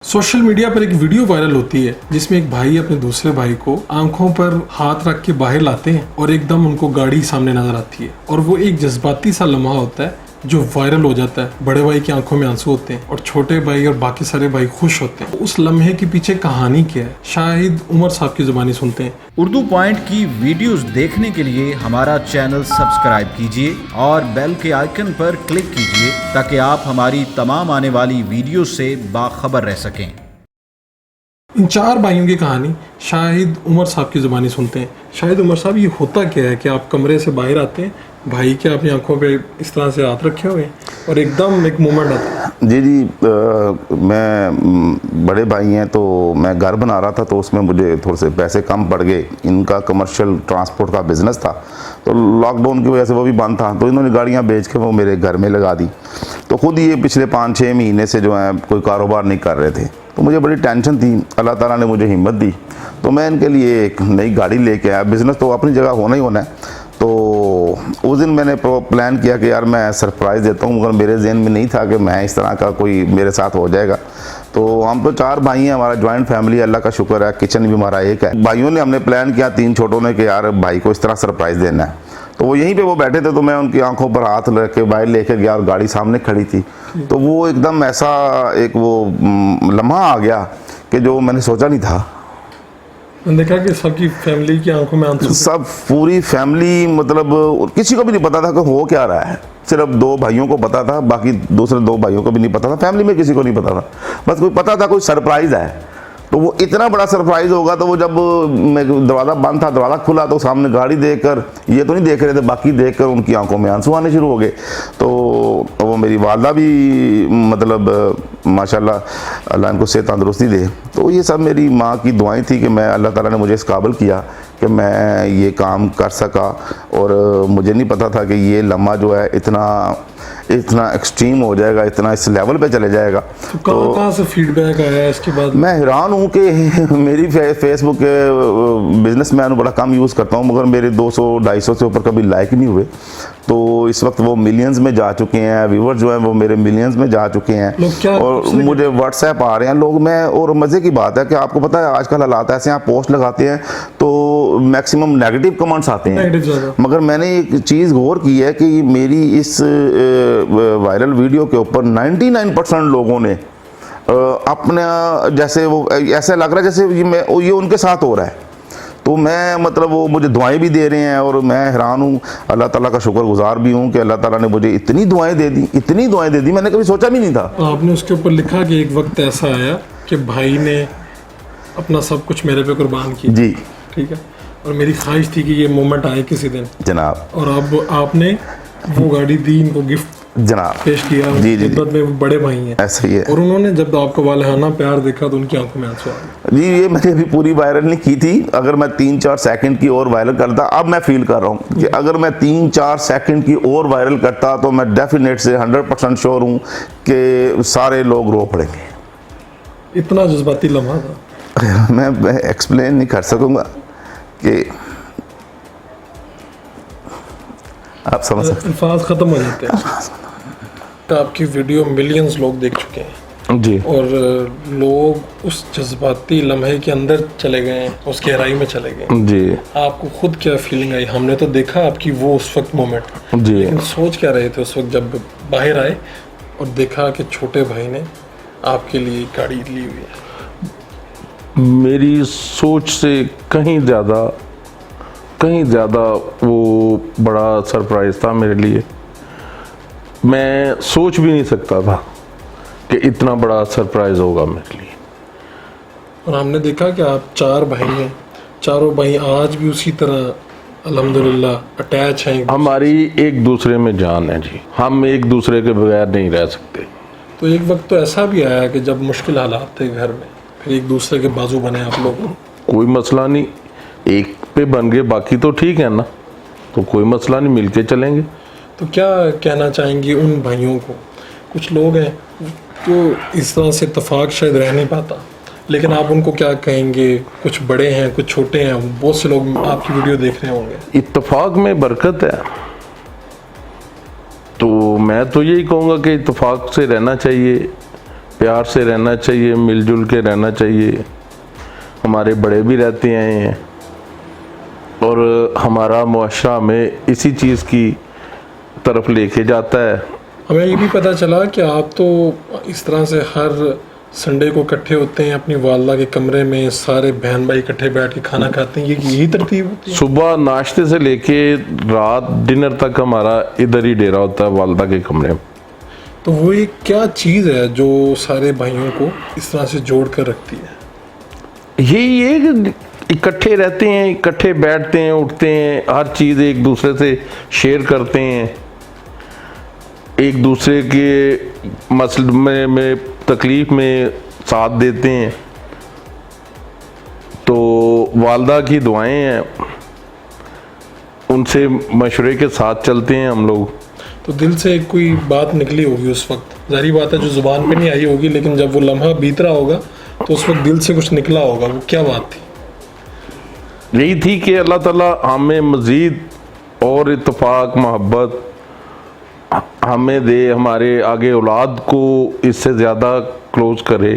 Social media पर एक video viral होती है जिसमें एक भाई अपने दूसरे भाई को आंखों पर हाथ रख के बाहर लाते हैं और एकदम उनको गाड़ी सामने नजर आती है और वो एक जज्बाती सा लम्हा होता है जो वायरल हो जाता है। बड़े भाई की आंखों में आंसू होते हैं और छोटे भाई और बाकी सारे भाई खुश होते हैं। उस लम्हे के पीछे कहानी क्या है, शाहिद उमर साहब की जुबानी सुनते हैं। उर्दू पॉइंट की वीडियोस देखने के लिए हमारा चैनल सब्सक्राइब कीजिए और बेल के आइकन पर क्लिक कीजिए ताकि आप हमारी तमाम आने वाली वीडियो से बाखबर रह सकें। इन चार भाइयों की कहानी शाहिद उमर साहब की जुबानी सुनते हैं। शाहिद उमर साहब, ये होता क्या है कि आप कमरे से बाहर आते हैं, भाई के अपनी आंखों पे इस तरह से हाथ रखे हुए हैं और एकदम एक मोमेंट आता है? जी, मैं बड़े भाई हैं तो मैं घर बना रहा था तो उसमें मुझे थोड़े से पैसे कम पड़ गए। इनका कमर्शियल ट्रांसपोर्ट का बिज़नेस था तो लॉकडाउन की वजह से वो भी बंद था, तो इन्होंने गाड़ियां बेच के वो मेरे घर में लगा दी। तो ख़ुद ये पिछले 5-6 महीने से जो है कोई कारोबार नहीं कर रहे थे, तो मुझे बड़ी टेंशन थी। अल्लाह ताला ने मुझे हिम्मत दी तो मैं इनके लिए एक नई गाड़ी लेके आया। बिज़नेस तो अपनी जगह होना ही होना है। तो उस दिन मैंने प्लान किया कि यार मैं सरप्राइज़ देता हूँ, मगर मेरे जहन में नहीं था कि मैं इस तरह का कोई मेरे साथ हो जाएगा। तो हम तो 4 भाई हैं, हमारा जॉइंट फैमिली, अल्लाह का शुक्र है। किचन भी हमारा एक है। भाइयों ने हमने प्लान किया, 3 छोटों ने, कि यार भाई को इस तरह सरप्राइज़ देना है। तो वो यहीं पे वो बैठे थे तो मैं उनकी आंखों पर हाथ रख के बाहर लेकर गया और गाड़ी सामने खड़ी थी। तो वो एकदम ऐसा एक वो लम्हा आ गया कि जो मैंने सोचा नहीं था। देखा कि सबकी फैमिली की आंखों में आंसू, सब पूरी फैमिली, मतलब किसी को भी नहीं पता था कि हो क्या रहा है। सिर्फ 2 भाइयों को पता था, बाकी दूसरे 2 भाइयों को भी नहीं पता था। फैमिली में किसी को नहीं पता था, बस कोई पता था कोई सरप्राइज़ है। तो वो इतना बड़ा सरप्राइज़ होगा, तो वो जब दरवाज़ा बंद था, दरवाज़ा खुला तो सामने गाड़ी देखकर, ये तो नहीं देख रहे थे, बाकी देखकर उनकी आंखों में आंसू आने शुरू हो गए। तो वो मेरी वालदा भी, मतलब माशाल्लाह अल्लाह इनको सेहत तंदुरुस्ती दे। तो ये सब मेरी माँ की दुआएं थी कि मैं, अल्लाह ताला ने मुझे इस काबिल किया कि मैं ये काम कर सका। और मुझे नहीं पता था कि ये लम्हा जो है इतना एक्सट्रीम हो जाएगा, इतना इस लेवल पे चले जाएगा। तो कहाँ से फीडबैक आया इसके बाद? मैं हैरान हूँ कि मेरी फेसबुक के बिज़नेस मैं बड़ा कम यूज़ करता हूँ, मगर मेरे 200-250 से ऊपर कभी लाइक नहीं हुए। तो इस वक्त वो मिलियंस में जा चुके हैं, व्यूअर जो हैं वो मेरे मिलियंस में जा चुके हैं। और मुझे व्हाट्सएप आ रहे हैं लोग। मैं, और मज़े की बात है कि आपको पता है आजकल हालात ऐसे हैं, आप पोस्ट लगाते हैं तो मैक्सिमम नेगेटिव कमेंट्स आते हैं। मगर मैंने एक चीज़ गौर की है कि मेरी इस वायरल वीडियो के ऊपर 99% लोगों ने अपना, जैसे वो ऐसा लग रहा है जैसे ये उनके साथ हो रहा है। तो मैं, मतलब वो मुझे दुआएं भी दे रहे हैं और मैं हैरान हूँ, अल्लाह ताला का शुक्रगुजार भी हूँ कि अल्लाह ताला ने मुझे इतनी दुआएं दे दी, मैंने कभी सोचा भी नहीं था। आपने उसके ऊपर लिखा कि एक वक्त ऐसा आया कि भाई ने अपना सब कुछ मेरे पे कुर्बान किया। जी, ठीक है, और मेरी ख्वाहिश थी कि ये मोमेंट आए किसी दिन जनाब। और अब आपने वो गाड़ी दी, इनको गिफ्ट जनाब पेश किया। जी जी में वो बड़े भाई हैं, ऐसा ही है। और उन्होंने जब आपको वालहाना प्यार देखा तो उनकी आंखों में आंसू आ गए। जी, ये मैंने अभी पूरी वायरल नहीं की थी। अगर मैं 3-4 सेकंड की और वायरल करता, अब मैं फील कर रहा हूँ कि अगर मैं 3-4 सेकंड की और वायरल करता तो मैं डेफिनेट से 100% श्योर हूँ कि सारे लोग रो पड़ेंगे। इतना जज्बाती लम्हा था। मैं एक्सप्लेन नहीं कर सकूँगा कि आप समझ सकते, अल्फाज ख़त्म हो जाते हैं। आपकी वीडियो मिलियंस लोग देख चुके हैं जी, और लोग उस जज्बाती लम्हे के अंदर चले गए हैं, उस गहराई में चले गए जी। आपको खुद क्या फीलिंग आई? हमने तो देखा आपकी वो उस वक्त मोमेंट जी, लेकिन सोच क्या रहे थे उस वक्त जब बाहर आए और देखा कि छोटे भाई ने आपके लिए गाड़ी ली हुई है? मेरी सोच से कहीं ज़्यादा वो बड़ा सरप्राइज़ था मेरे लिए। मैं सोच भी नहीं सकता था कि इतना बड़ा सरप्राइज़ होगा मेरे लिए। और हमने देखा कि आप 4 भाई हैं, चारों भाई आज भी उसी तरह अल्हम्दुलिल्लाह अटैच हैं। हमारी एक दूसरे में जान है जी, हम एक दूसरे के बगैर नहीं रह सकते। तो एक वक्त तो ऐसा भी आया कि जब मुश्किल हालात थे घर में, फिर एक दूसरे के बाजू बने आप लोग? कोई मसला नहीं, एक पे बन गए, बाकी तो ठीक है ना, तो कोई मसला नहीं, मिलके चलेंगे। तो क्या कहना चाहेंगे उन भाइयों को? कुछ लोग हैं जो इस तरह से इत्तेफाक शायद रह नहीं पाता, लेकिन आप उनको क्या कहेंगे? कुछ बड़े हैं, कुछ छोटे हैं, बहुत से लोग आपकी वीडियो देख रहे होंगे। इत्तेफाक में बरकत है, तो मैं तो यही कहूँगा कि इत्तेफाक से रहना चाहिए। پیار سے رہنا چاہیے, مل جل کے رہنا چاہیے. ہمارے بڑے بھی رہتے آئے ہیں اور ہمارا معاشرہ ہمیں اسی چیز کی طرف لے کے جاتا ہے. ہمیں یہ بھی پتہ چلا کہ آپ تو اس طرح سے ہر سنڈے کو اکٹھے ہوتے ہیں اپنی والدہ کے کمرے میں, سارے بہن بھائی اکٹھے بیٹھ کے کھانا کھاتے ہیں, یہی ترتیب ہوتی ہے؟ صبح ناشتے سے لے کے رات ڈنر تک ہمارا ادھر ہی ڈیرا ہوتا ہے والدہ کے کمرے میں. تو وہ ایک کیا چیز ہے جو سارے بھائیوں کو اس طرح سے جوڑ کر رکھتی ہے؟ یہی ہے کہ اکٹھے رہتے ہیں, اکٹھے بیٹھتے ہیں, اٹھتے ہیں, ہر چیز ایک دوسرے سے شیئر کرتے ہیں, ایک دوسرے کے مسئلے میں تکلیف میں ساتھ دیتے ہیں. تو والدہ کی دعائیں ہیں, ان سے مشورے کے ساتھ چلتے ہیں ہم لوگ. تو دل سے کوئی بات نکلی ہوگی اس وقت, ظاہری بات ہے جو زبان پہ نہیں آئی ہوگی, لیکن جب وہ لمحہ بیت رہا ہوگا تو اس وقت دل سے کچھ نکلا ہوگا. وہ کیا بات تھی؟ یہی تھی کہ اللہ تعالیٰ ہمیں مزید اور اتفاق محبت ہمیں دے, ہمارے آگے اولاد کو اس سے زیادہ کلوز کرے.